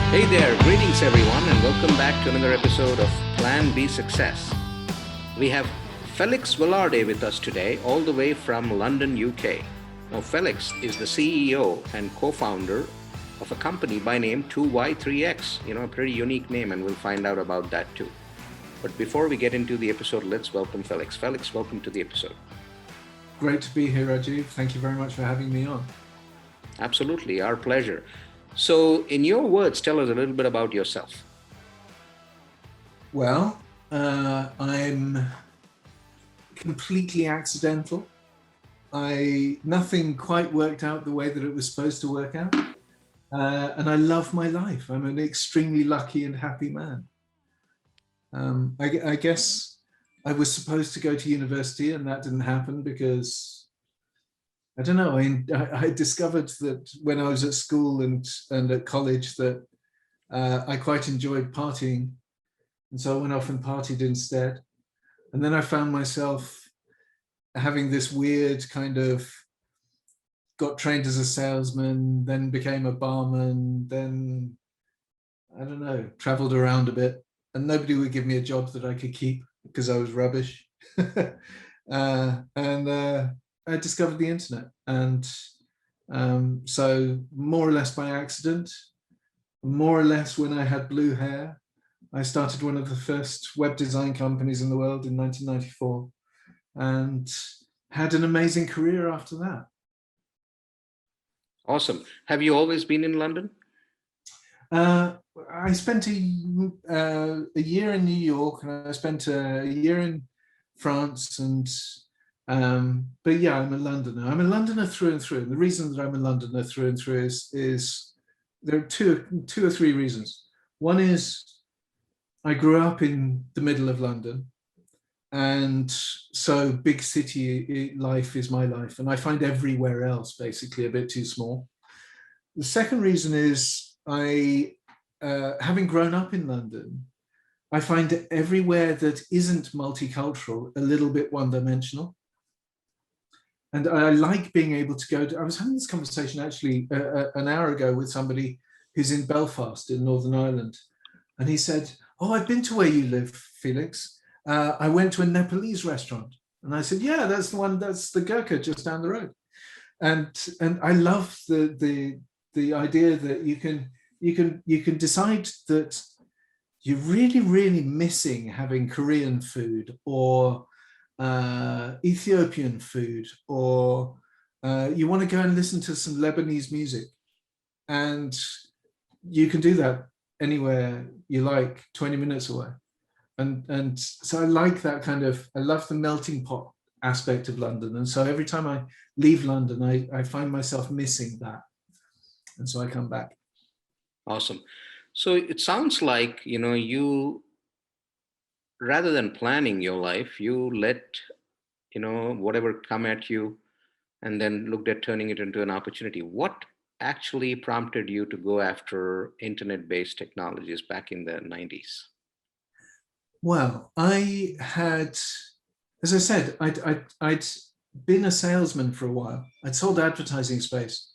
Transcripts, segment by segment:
Hey there, greetings everyone, and welcome back to another episode of Plan B Success. We have Felix Velarde with us today, all the way from London, UK. Now, Felix is the CEO and co-founder of a company by name 2Y3X, a pretty unique name, and we'll find out about that too. But before we get into the episode, let's welcome Felix. Felix, welcome to the episode. Great to be here, Rajiv. Thank you very much for having me on. Absolutely, our pleasure. So, in your words, tell us a little bit about yourself. Well, I'm completely accidental. Nothing quite worked out the way that it was supposed to work out. And I love my life. I'm an extremely lucky and happy man. I guess I was supposed to go to university and that didn't happen because I don't know. I discovered that when I was at school and at college that I quite enjoyed partying. And so I went off and partied instead. And then I found myself having this weird kind of, got trained as a salesman, then became a barman, then, I don't know, traveled around a bit. And nobody would give me a job that I could keep because I was rubbish. I discovered the internet, and so more or less by accident, more or less when I had blue hair, I started one of the first web design companies in the world in 1994 and had an amazing career after that. Awesome. Have you always been in London? I spent a year in New York, and I spent a year in France, but yeah, I'm a Londoner. I'm a Londoner through and through. And the reason that I'm a Londoner through and through is there are two or three reasons. One is I grew up in the middle of London, and so big city life is my life, and I find everywhere else basically a bit too small. The second reason is having grown up in London, I find everywhere that isn't multicultural a little bit one-dimensional. And I like being able to go to, I was having this conversation actually an hour ago with somebody who's in Belfast in Northern Ireland. And he said, "Oh, I've been to where you live, Felix. I went to a Nepalese restaurant." And I said, "Yeah, that's the one, that's the Gurkha just down the road." And I love the idea that you can decide that you're really, really missing having Korean food or Ethiopian food, or you want to go and listen to some Lebanese music, and you can do that anywhere you like, 20 minutes away. And so I like that kind of, I love the melting pot aspect of London. And so every time I leave London, I find myself missing that. And so I come back. Awesome. So it sounds like, you, rather than planning your life, you let, whatever come at you and then looked at turning it into an opportunity. What actually prompted you to go after internet-based technologies back in the 90s? Well, I had, as I said, I'd been a salesman for a while. I'd sold advertising space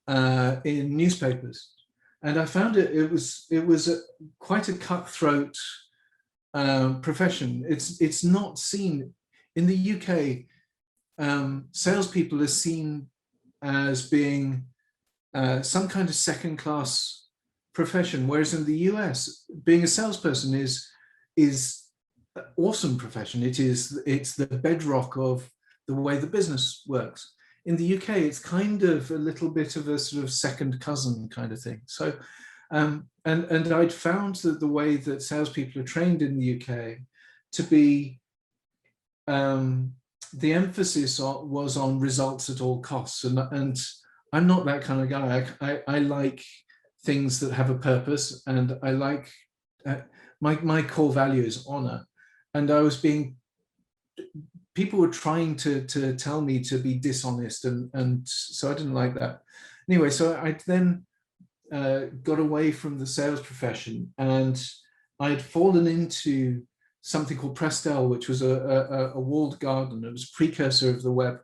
in newspapers, and I found it was quite a cutthroat profession. It's not seen in the UK. Salespeople are seen as being some kind of second-class profession, whereas in the US, being a salesperson is an awesome profession. It's the bedrock of the way the business works. In the UK, it's kind of a little bit of a sort of second cousin kind of thing. So, and I'd found that the way that salespeople are trained in the UK to be, the emphasis was on results at all costs, and I'm not that kind of guy. I like things that have a purpose, and I like my core value is honor. And people were trying to tell me to be dishonest, and so I didn't like that. Anyway, so I then got away from the sales profession, and I'd fallen into something called Prestel, which was a walled garden. It was a precursor of the web.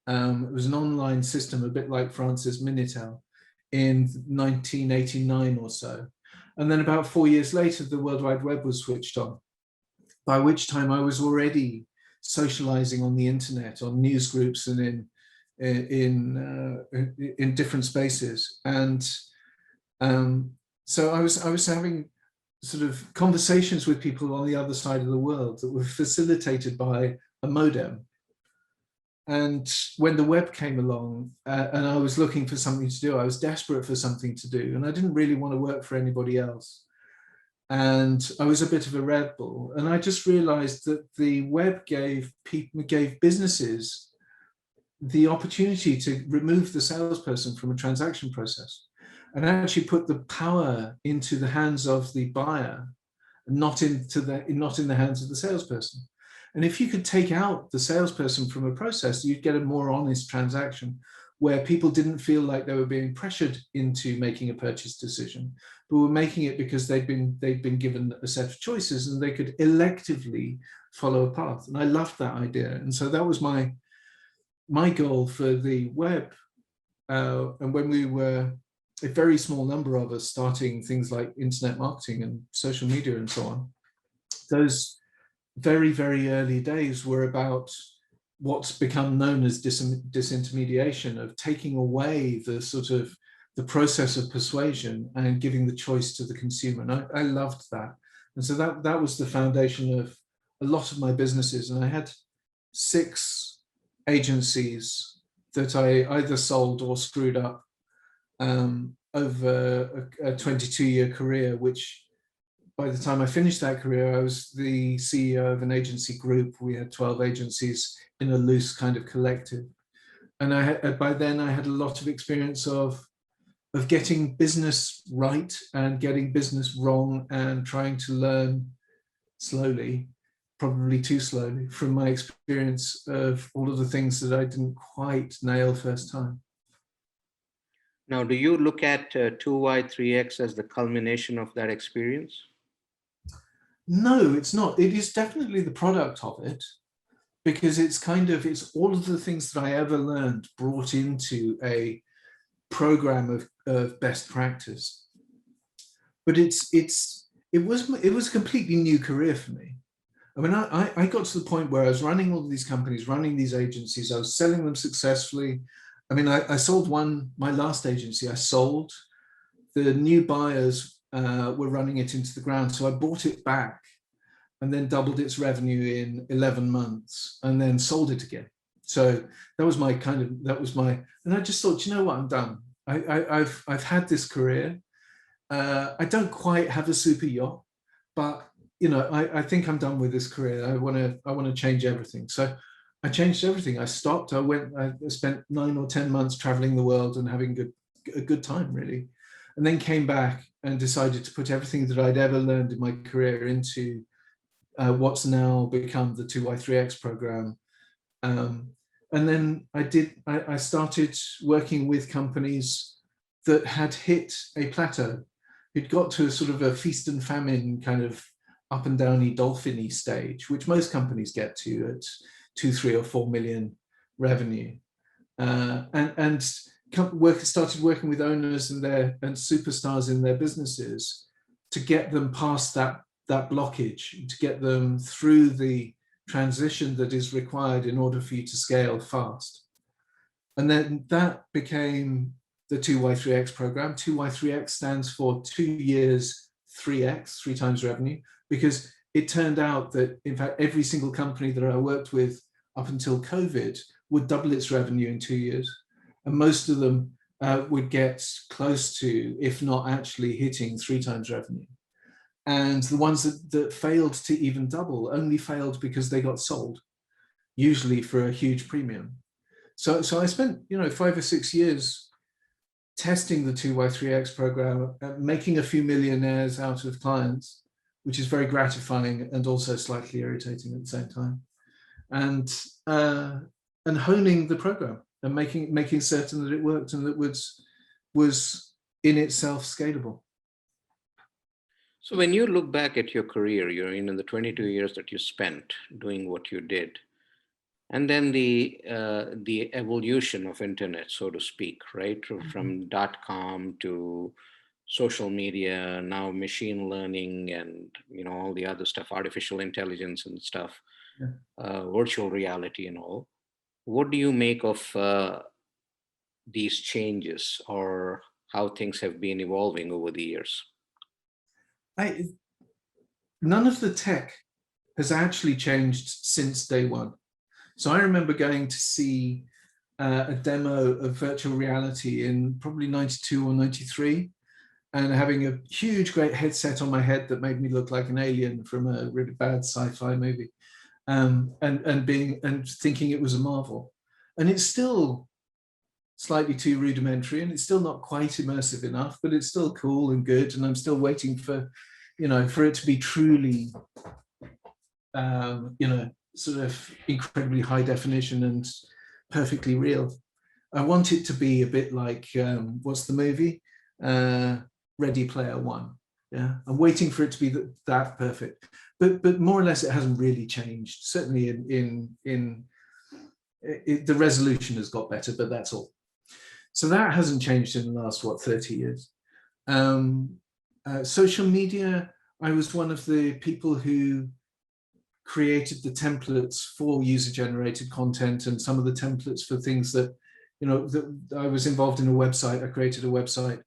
It was an online system, a bit like France's Minitel, in 1989 or so. And then about 4 years later, the World Wide Web was switched on, by which time I was already socializing on the internet, on news groups and in different spaces. And so I was having sort of conversations with people on the other side of the world that were facilitated by a modem. And when the web came along and I was looking for something to do, I was desperate for something to do, and I didn't really want to work for anybody else. And I was a bit of a rebel, and I just realized that the web gave businesses the opportunity to remove the salesperson from a transaction process and actually put the power into the hands of the buyer, not in the hands of the salesperson. And if you could take out the salesperson from a process, you'd get a more honest transaction where people didn't feel like they were being pressured into making a purchase decision, but were making it because they'd been given a set of choices and they could electively follow a path. And I loved that idea. And so that was my goal for the web. And when we were a very small number of us starting things like internet marketing and social media and so on, those very, very early days were about what's become known as disintermediation, of taking away the sort of the process of persuasion and giving the choice to the consumer. And I loved that. And so that was the foundation of a lot of my businesses. And I had 6 agencies that I either sold or screwed up over a 22-year career, which by the time I finished that career, I was the CEO of an agency group. We had 12 agencies in a loose kind of collective. And by then I had a lot of experience of getting business right and getting business wrong and trying to learn slowly, probably too slowly, from my experience of all of the things that I didn't quite nail first time. Now, do you look at 2Y, 3X as the culmination of that experience? No, it's not. It is definitely the product of it, because it's all of the things that I ever learned brought into a program of best practice. But it was a completely new career for me. I mean, I got to the point where I was running all of these companies, running these agencies. I was selling them successfully. I mean, I sold my last agency, I sold. The new buyers were running it into the ground. So I bought it back and then doubled its revenue in 11 months and then sold it again. So that was and I just thought, you know what, I'm done. I've had this career. I don't quite have a super yacht, but you know, I think I'm done with this career. I want to change everything. So I changed everything. I stopped. I spent 9 or 10 months traveling the world and having a good time, really. And then came back and decided to put everything that I'd ever learned in my career into what's now become the 2Y3X program. And then I started working with companies that had hit a plateau. It got to a sort of a feast and famine kind of up and downy dolphin-y stage, which most companies get to at 2, 3 or 4 million revenue. And started working with owners and superstars in their businesses to get them past that blockage, to get them through the transition that is required in order for you to scale fast. And then that became the 2Y3X program. 2Y3X stands for 2 years, 3X, 3 times revenue, because it turned out that, in fact, every single company that I worked with up until COVID would double its revenue in 2 years. And most of them would get close to, if not actually hitting, 3 times revenue. And the ones that failed to even double only failed because they got sold, usually for a huge premium. So I spent 5 or 6 years testing the 2Y3X program, making a few millionaires out of clients, which is very gratifying and also slightly irritating at the same time, and honing the program and making certain that it worked and that was in itself scalable. So when you look back at your career, in the 22 years that you spent doing what you did, And then the evolution of internet, so to speak, right? From .com to social media, now machine learning, and all the other stuff, artificial intelligence and stuff, Yeah. virtual reality and all. What do you make of these changes, or how things have been evolving over the years? I, none of the tech has actually changed since day one. So I remember going to see a demo of virtual reality in probably 92 or 93, and having a huge, great headset on my head that made me look like an alien from a really bad sci-fi movie, and thinking it was a marvel. And it's still slightly too rudimentary, and it's still not quite immersive enough, but it's still cool and good. And I'm still waiting for, for it to be truly, sort of incredibly high definition and perfectly real. I want it to be a bit like, what's the movie? Ready Player One. Yeah, I'm waiting for it to be that perfect. But more or less, it hasn't really changed. Certainly in the resolution has got better, but that's all. So that hasn't changed in the last, 30 years. Social media, I was one of the people who created the templates for user-generated content, and some of the templates for things that, that I was involved in a website. I created a website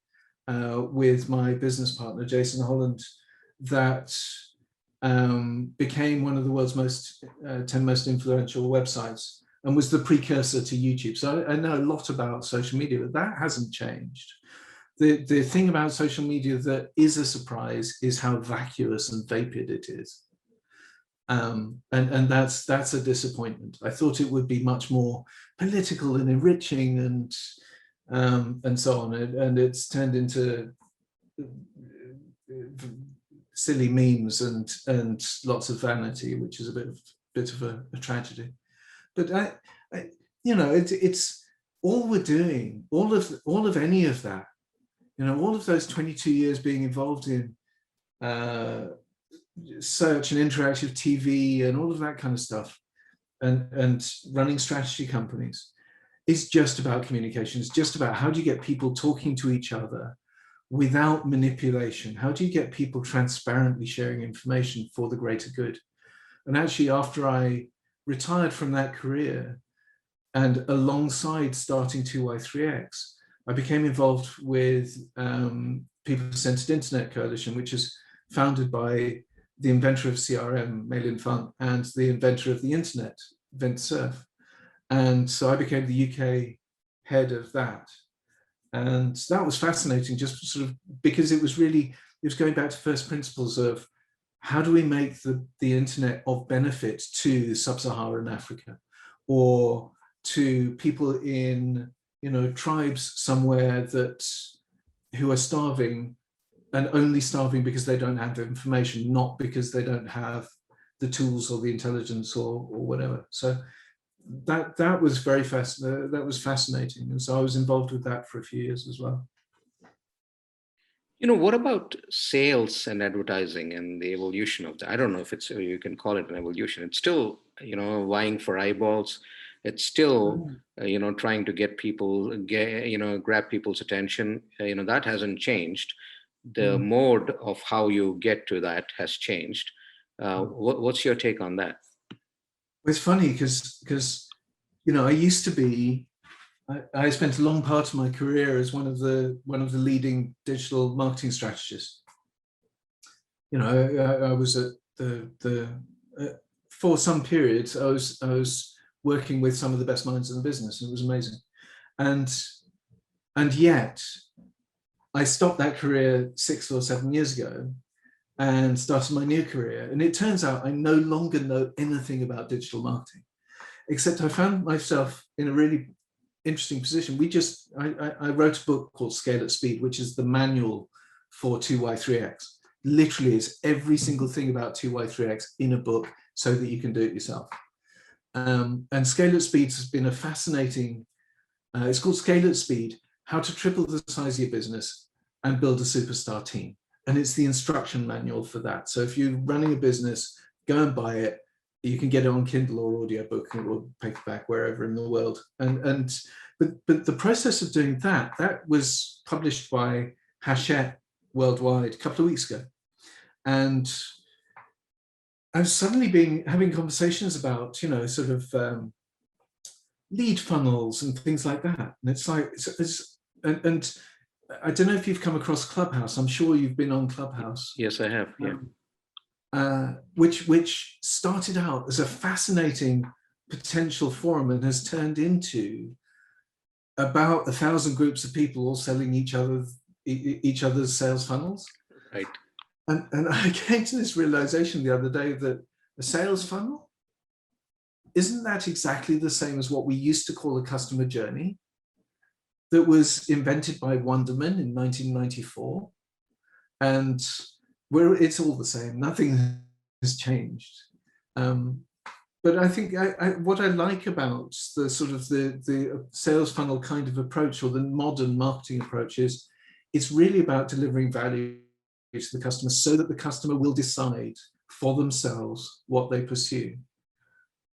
with my business partner, Jason Holland, that became one of the world's 10 most influential websites, and was the precursor to YouTube. So I know a lot about social media, but that hasn't changed. The thing about social media that is a surprise is how vacuous and vapid it is. And that's a disappointment. I thought it would be much more political and enriching and so on, and it's turned into silly memes and lots of vanity, which is a bit of a tragedy. But it's all we're doing, all of any of that, all of those 22 years being involved in search and interactive TV and all of that kind of stuff, and running strategy companies, is just about communication. It's just about how do you get people talking to each other without manipulation? How do you get people transparently sharing information for the greater good? And actually, after I retired from that career, and alongside starting 2y3x, I became involved with People-Centered Internet Coalition, which is founded by the inventor of CRM, Mei-Lin Fang, and the inventor of the internet, Vint Cerf. And so I became the UK head of that. And that was fascinating, just sort of because it was going back to first principles of how do we make the internet of benefit to sub-Saharan Africa, or to people in, tribes somewhere who are starving, and only starving because they don't have information, not because they don't have the tools or the intelligence or whatever. So that was fascinating, and so I was involved with that for a few years as well. What about sales and advertising and the evolution of that? I don't know if you can call it an evolution. It's still, vying for eyeballs. It's still, trying to get people, grab people's attention. That hasn't changed. The mode of how you get to that has changed. What's your take on that? It's funny because I used to be. I spent a long part of my career as one of the leading digital marketing strategists. I was at for some periods. I was working with some of the best minds in the business, and it was amazing. And yet, I stopped that career 6 or 7 years ago and started my new career. And it turns out I no longer know anything about digital marketing, except I found myself in a really interesting position. I wrote a book called Scale at Speed, which is the manual for 2y3x. Literally, it's every single thing about 2y3x in a book so that you can do it yourself. And Scale at Speed has been a fascinating, it's called Scale at Speed, How to Triple the Size of Your Business and Build a Superstar Team. And it's the instruction manual for that. So if you're running a business, go and buy it. you can get it on Kindle or audiobook or paperback wherever in the world. But the process of doing that was published by Hachette worldwide a couple of weeks ago, and I was suddenly having conversations about, sort of lead funnels and things like that. And it's like, and I don't know if you've come across Clubhouse. I'm sure you've been on Clubhouse. Yes, I have. Yeah. Which started out as a fascinating potential forum and has turned into about 1,000 groups of people all selling each other's sales funnels. Right. And I came to this realization the other day that a sales funnel, isn't that exactly the same as what we used to call a customer journey that was invented by Wunderman in 1994? And it's all the same. Nothing has changed. But I think what I like about the sort of the sales funnel kind of approach, or the modern marketing approach, is it's really about delivering value to the customer so that the customer will decide for themselves what they pursue.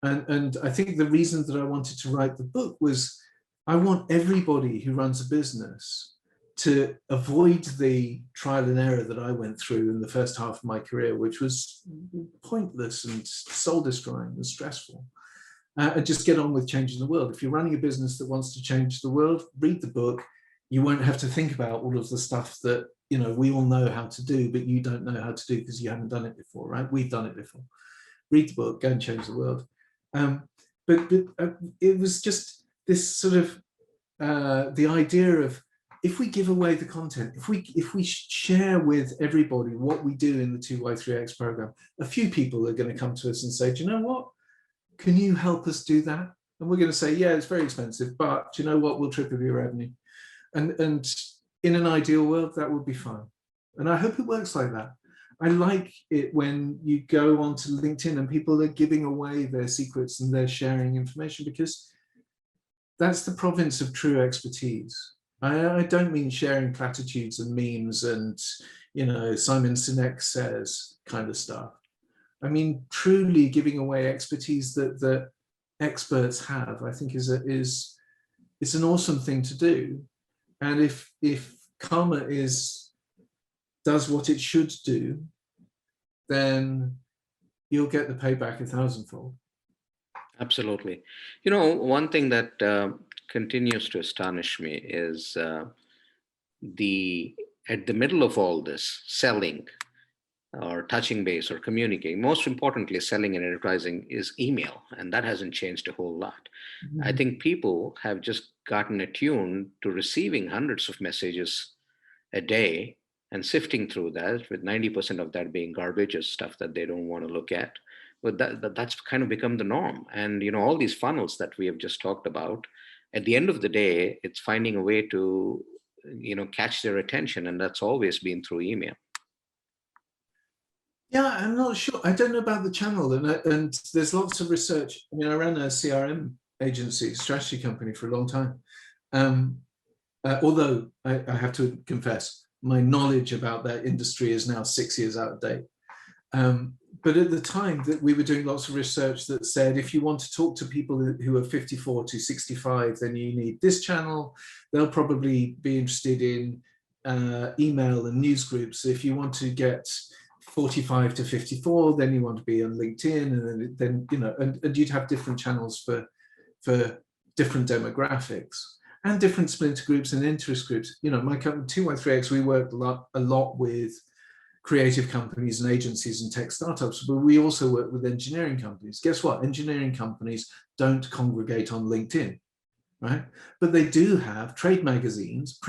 And I think the reason that I wanted to write the book was I want everybody who runs a business to avoid the trial and error that I went through in the first half of my career, which was pointless and soul destroying and stressful, and just get on with changing the world. If you're running a business that wants to change the world, read the book. You won't have to think about all of the stuff that, we all know how to do, but you don't know how to do because you haven't done it before, right? We've done it before. Read the book, go and change the world. But it was just this sort of the idea of, if we give away the content, if we share with everybody what we do in the 2Y3X program, a few people are going to come to us and say, do you know what? Can you help us do that? And we're going to say, yeah, it's very expensive, but do you know what? We'll triple your revenue. And in an ideal world, that would be fine. And I hope it works like that. I like it when you go onto LinkedIn and people are giving away their secrets and they're sharing information, because that's the province of true expertise. I don't mean sharing platitudes and memes and, Simon Sinek says kind of stuff. I mean, truly giving away expertise that experts have, I think it's an awesome thing to do. And if karma does what it should do, then you'll get the payback 1,000-fold. Absolutely. One thing that continues to astonish me is at the middle of all this selling or touching base or communicating, most importantly, selling and advertising, is email. And that hasn't changed a whole lot. Mm-hmm. I think people have just gotten attuned to receiving hundreds of messages a day and sifting through that, with 90% of that being garbage or stuff that they don't want to look at. But that's kind of become the norm. And, all these funnels that we have just talked about, at the end of the day, it's finding a way to, catch their attention. And that's always been through email. Yeah, I'm not sure. I don't know about the channel. And there's lots of research. I mean, I ran a CRM agency, strategy company, for a long time. Although I have to confess, my knowledge about that industry is now 6 years out of date. But at the time, that we were doing lots of research that said, if you want to talk to people who are 54 to 65, then you need this channel. They'll probably be interested in email and news groups. If you want to get 45 to 54, then you want to be on LinkedIn, and then and you'd have different channels for different demographics and different splinter groups and interest groups. My company 2Y3X, we work a lot with creative companies and agencies and tech startups, but we also work with engineering companies. Guess what? Engineering companies don't congregate on LinkedIn, right? But they do have trade magazines,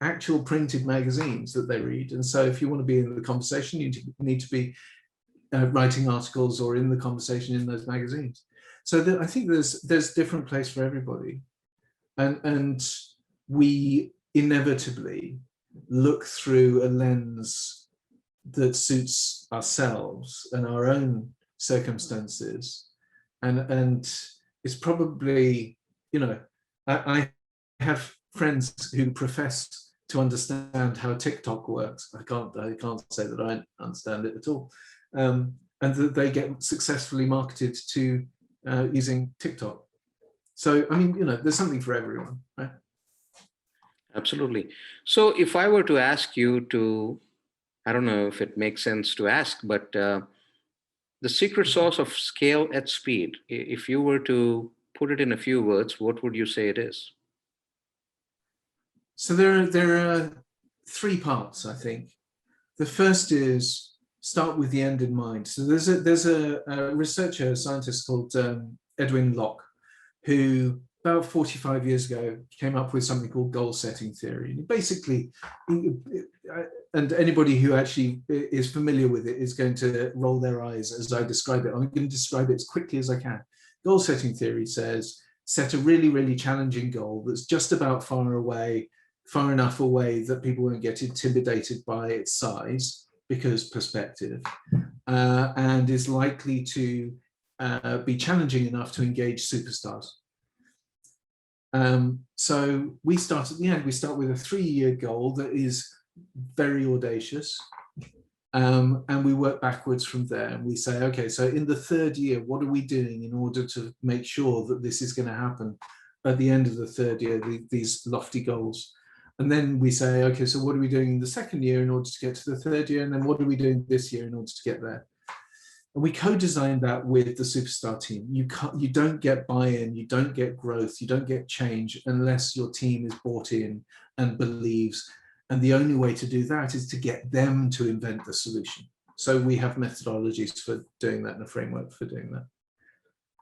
actual printed magazines that they read. And so if you want to be in the conversation, you need to be writing articles or in the conversation in those magazines. So I think there's different place for everybody. And we inevitably look through a lens that suits ourselves and our own circumstances. And it's probably, I have friends who profess to understand how TikTok works. I can't say that I understand it at all. and that they get successfully marketed to using TikTok. So, I mean, there's something for everyone, right? Absolutely. So if I were to ask you to, I don't know if it makes sense to ask, but the secret sauce of scale at speed, if you were to put it in a few words, what would you say it is? So there are three parts, I think. The first is start with the end in mind. So there's a researcher, a scientist called Edwin Locke, who about 45 years ago came up with something called goal setting theory. And basically, and anybody who actually is familiar with it is going to roll their eyes as I describe it. I'm going to describe it as quickly as I can. Goal setting theory says, set a really, really challenging goal that's just about far enough away that people won't get intimidated by its size, because perspective, and is likely to be challenging enough to engage superstars. So we start at the end. We start with a 3-year goal that is very audacious, and we work backwards from there. And we say, okay, so in the 3rd year, what are we doing in order to make sure that this is going to happen at the end of the 3rd year, these lofty goals? And then we say, okay, so what are we doing in the 2nd year in order to get to the 3rd year? And then what are we doing this year in order to get there? And we co-designed that with the superstar team. You don't get buy-in, you don't get growth, you don't get change unless your team is bought in and believes. And the only way to do that is to get them to invent the solution. So we have methodologies for doing that and a framework for doing that.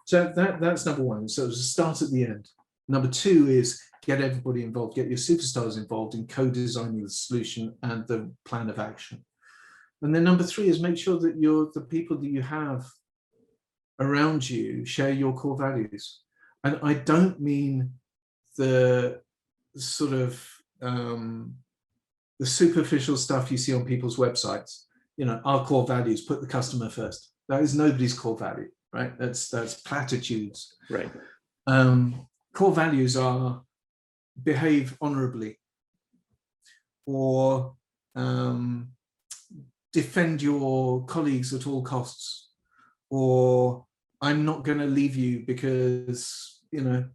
So that's number one. So it's a start at the end. Number two is get everybody involved, get your superstars involved in co-designing the solution and the plan of action. And then number three is make sure that the people that you have around you share your core values. And I don't mean the sort of the superficial stuff you see on people's websites. Our core values, put the customer first. That is nobody's core value, right? That's platitudes. Right. Core values are behave honorably, or defend your colleagues at all costs, or I'm not going to leave you because, and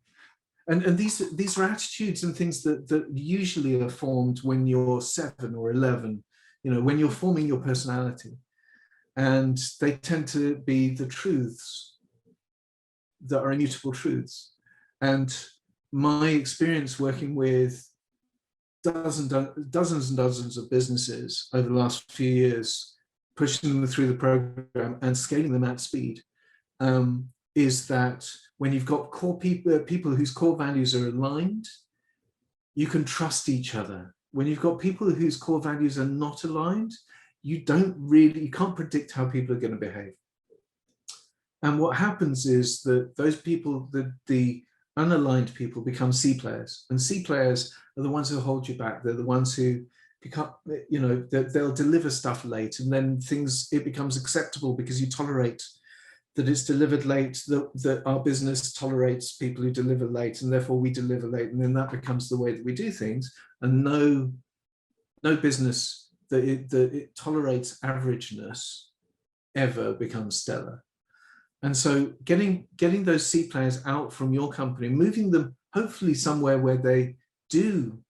these are attitudes and things that usually are formed when you're 7 or 11, when you're forming your personality, and they tend to be the truths that are immutable truths. And my experience working with dozens and dozens of businesses over the last few years, pushing them through the program and scaling them at speed, is that when you've got core people whose core values are aligned, you can trust each other. When you've got people whose core values are not aligned, you can't predict how people are going to behave. And what happens is that those people, the unaligned people, become C players, and C players are the ones who hold you back. They're the ones who become, they'll deliver stuff late, and then it becomes acceptable because you tolerate that it's delivered late, that our business tolerates people who deliver late, and therefore we deliver late, and then that becomes the way that we do things. And no business that it tolerates averageness ever becomes stellar. And so getting those C players out from your company, moving them hopefully somewhere where they do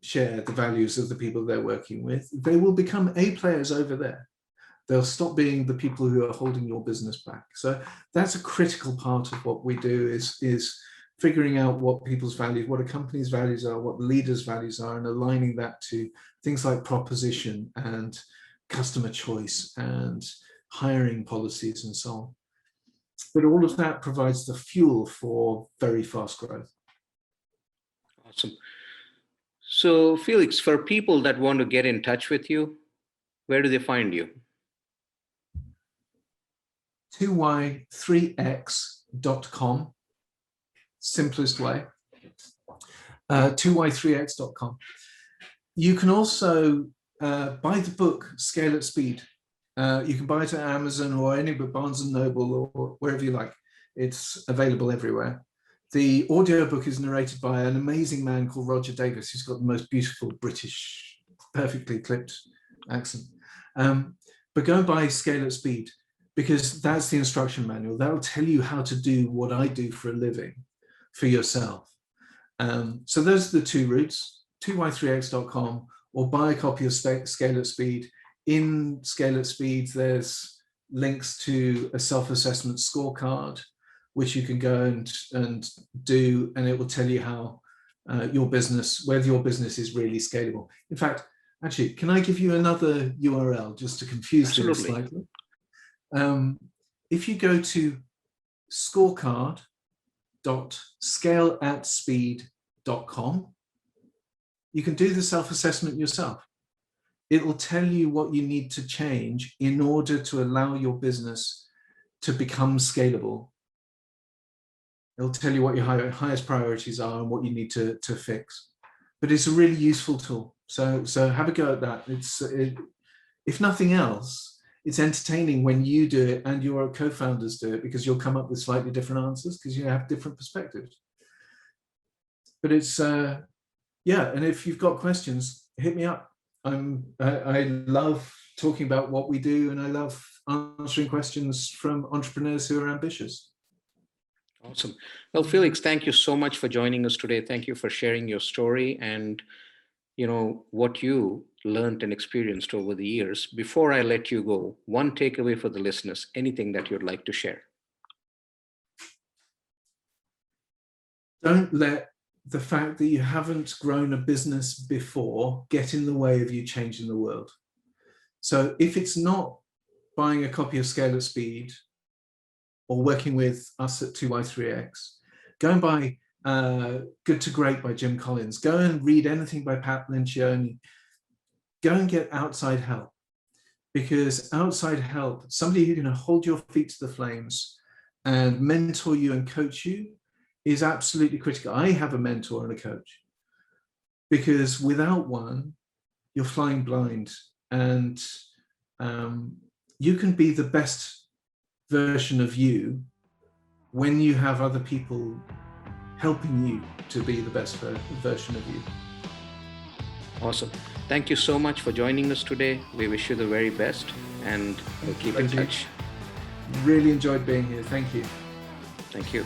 share the values of the people they're working with, they will become A players over there. They'll stop being the people who are holding your business back. So that's a critical part of what we do, is figuring out what people's values, what a company's values are, what the leaders' values are, and aligning that to things like proposition and customer choice and hiring policies and so on. But all of that provides the fuel for very fast growth. Awesome. So, Felix, for people that want to get in touch with you, where do they find you? 2y3x.com, simplest way. 2y3x.com. You can also buy the book Scale at Speed. You can buy it at Amazon or any but Barnes and Noble or wherever you like. It's available everywhere. The audiobook is narrated by an amazing man called Roger Davis, who's got the most beautiful British, perfectly clipped accent. But go and buy Scale at Speed. because that's the instruction manual. That'll tell you how to do what I do for a living for yourself. So those are the two routes, 2y3x.com, or buy a copy of Scale at Speed. In Scale at Speed, there's links to a self-assessment scorecard, which you can go and do, and it will tell you how your business, whether your business is really scalable. In fact, actually, can I give you another URL just to confuse things slightly? If you go to scorecard.scaleatspeed.com, you can do the self-assessment yourself. It will tell you what you need to change in order to allow your business to become scalable. It'll tell you what your highest priorities are and what you need to fix. But it's a really useful tool. So have a go at that. If nothing else, it's entertaining when you do it and your co-founders do it, because you'll come up with slightly different answers because you have different perspectives. But it's, yeah, and if you've got questions, hit me up. I love talking about what we do, and I love answering questions from entrepreneurs who are ambitious. Awesome. Well, Felix, thank you so much for joining us today. Thank you for sharing your story and, you know, what you learned and experienced over the years. Before I let you go, one takeaway for the listeners, anything that you'd like to share? Don't let the fact that you haven't grown a business before get in the way of you changing the world. So if it's not buying a copy of Scale at Speed or working with us at 2y3x, go and buy Good to Great by Jim Collins. Go and read anything by Pat Lencioni. Go and get outside help, because outside help, somebody who can hold your feet to the flames and mentor you and coach you, is absolutely critical. I have a mentor and a coach, because without one, you're flying blind, and you can be the best version of you when you have other people helping you to be the best version of you. Awesome. Thank you so much for joining us today. We wish you the very best, and we'll keep in touch. Really enjoyed being here. Thank you. Thank you.